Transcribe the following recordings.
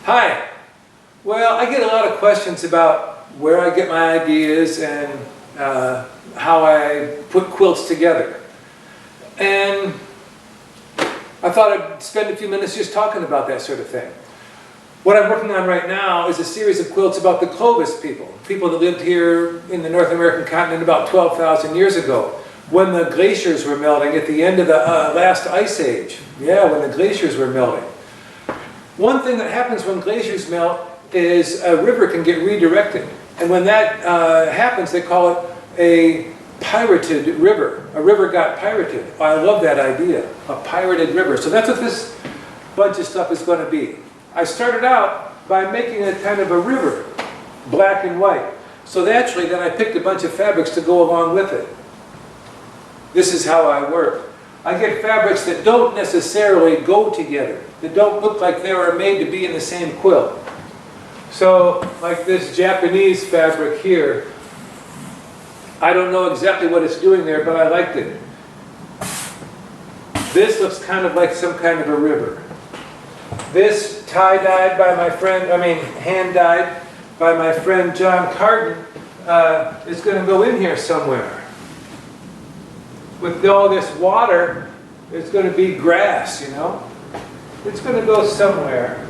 Hi. Well, I get a lot of questions about where I get my ideas and how I put quilts together. And I thought I'd spend a few minutes just talking about that sort of thing. What I'm working on right now is a series of quilts about the Clovis people that lived here in the North American continent about 12,000 years ago, when the glaciers were melting at the end of the last ice age. Yeah, when the glaciers were melting. One thing that happens when glaciers melt is a river can get redirected. And when that happens, they call it a pirated river. A river got pirated. I love that idea, a pirated river. So that's what this bunch of stuff is going to be. I started out by making a kind of a river, black and white. So naturally, then I picked a bunch of fabrics to go along with it. This is how I work. I get fabrics that don't necessarily go together, that don't look like they were made to be in the same quilt. So, like this Japanese fabric here, I don't know exactly what it's doing there, but I liked it. This looks kind of like some kind of a river. This tie-dyed by my friend, hand-dyed by my friend John Carden, is going to go in here somewhere. With all this water, it's going to be grass, you know. It's going to go somewhere.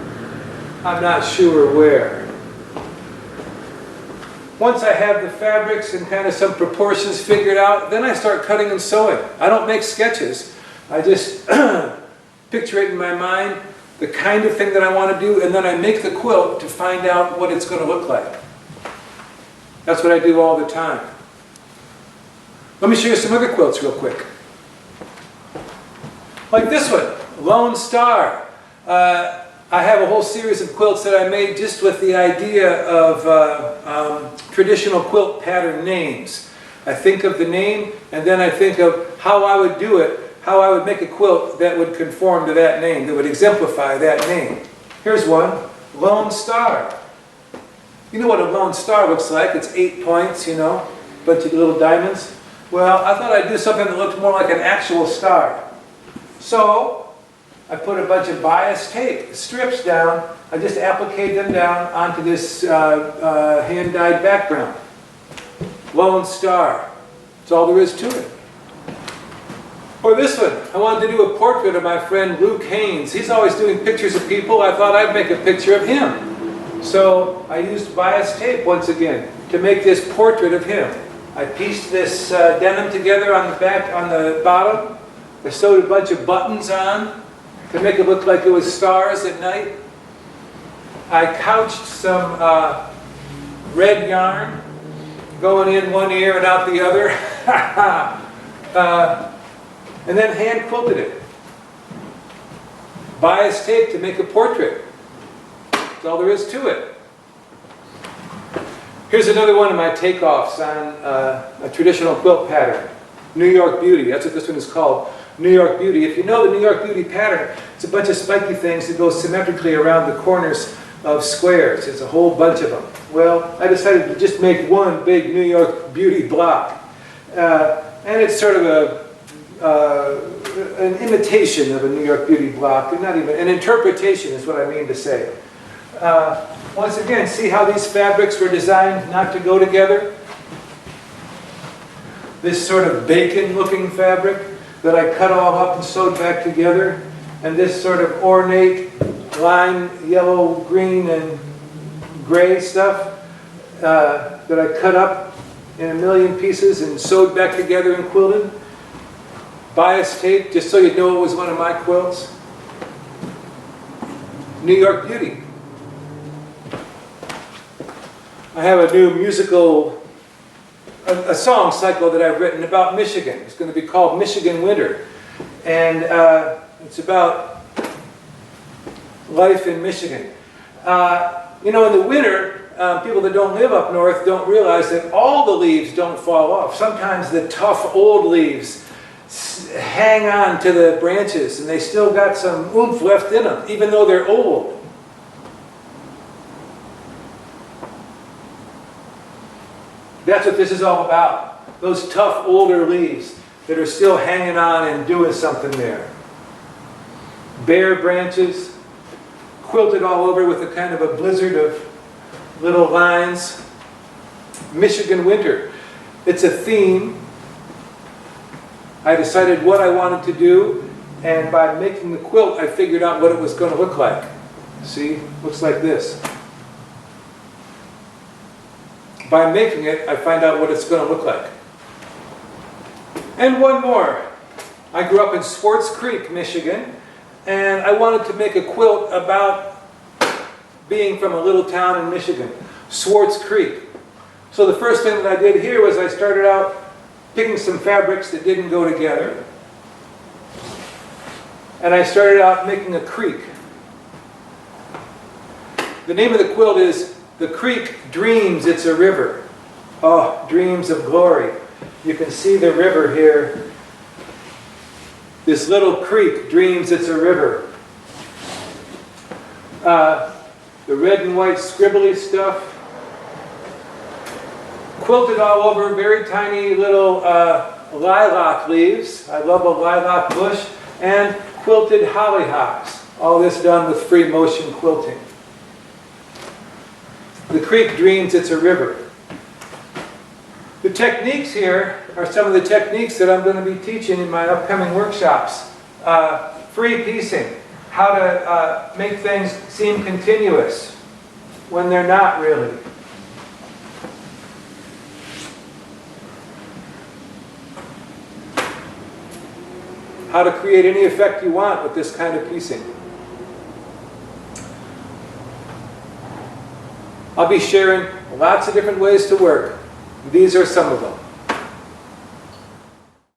I'm not sure where. Once I have the fabrics and kind of some proportions figured out, then I start cutting and sewing. I don't make sketches. I just picture it in my mind, the kind of thing that I want to do, and then I make the quilt to find out what it's going to look like. That's what I do all the time. Let me show you some other quilts real quick. Like this one, Lone Star. I have a whole series of quilts that I made just with the idea of traditional quilt pattern names. I think of the name, and then I think of how I would do it, how I would make a quilt that would conform to that name, that would exemplify that name. Here's one, Lone Star. You know what a Lone Star looks like. It's 8 points, you know, a bunch of little diamonds. Well, I thought I'd do something that looked more like an actual star. So, I put a bunch of bias tape strips down. I just appliqued them down onto this hand-dyed background. Lone Star. That's all there is to it. Or this one. I wanted to do a portrait of my friend Luke Haynes. He's always doing pictures of people. I thought I'd make a picture of him. So, I used bias tape once again to make this portrait of him. I pieced this denim together on the back, on the bottom. I sewed a bunch of buttons on to make it look like it was stars at night. I couched some red yarn going in one ear and out the other. And then hand quilted it. Bias tape to make a portrait. That's all there is to it. Here's another one of my takeoffs on a traditional quilt pattern. New York Beauty, that's what this one is called. New York Beauty. If you know the New York Beauty pattern, it's a bunch of spiky things that go symmetrically around the corners of squares. It's a whole bunch of them. Well, I decided to just make one big New York Beauty block. And it's sort of an imitation of a New York Beauty block, and not even an interpretation is what I mean to say. Once again, see how these fabrics were designed not to go together? This sort of bacon-looking fabric that I cut all up and sewed back together, and this sort of ornate lime, yellow, green, and gray stuff that I cut up in a million pieces and sewed back together and quilted. Bias tape, just so you know it was one of my quilts. New York Beauty. I have a new musical, a song cycle that I've written about Michigan. It's going to be called Michigan Winter. And it's about life in Michigan. You know, in the winter, people that don't live up north don't realize that all the leaves don't fall off. Sometimes the tough old leaves hang on to the branches and they still got some oomph left in them, even though they're old. That's what this is all about. Those tough older leaves that are still hanging on and doing something there. Bare branches, quilted all over with a kind of a blizzard of little lines. Michigan winter. It's a theme. I decided what I wanted to do, and by making the quilt, I figured out what it was going to look like. See? Looks like this. By making it, I find out what it's going to look like. And one more. I grew up in Swartz Creek, Michigan, and I wanted to make a quilt about being from a little town in Michigan, Swartz Creek. So the first thing that I did here was I started out picking some fabrics that didn't go together, and I started out making a creek. The name of the quilt is "The Creek Dreams It's a River." Oh, dreams of glory. You can see the river here. This little creek dreams it's a river. The red and white scribbly stuff. Quilted all over, very tiny little lilac leaves. I love a lilac bush. And quilted hollyhocks. All this done with free motion quilting. The creek dreams it's a river. The techniques here are some of the techniques that I'm going to be teaching in my upcoming workshops. Free piecing, how to make things seem continuous when they're not really. How to create any effect you want with this kind of piecing. I'll be sharing lots of different ways to work. These are some of them.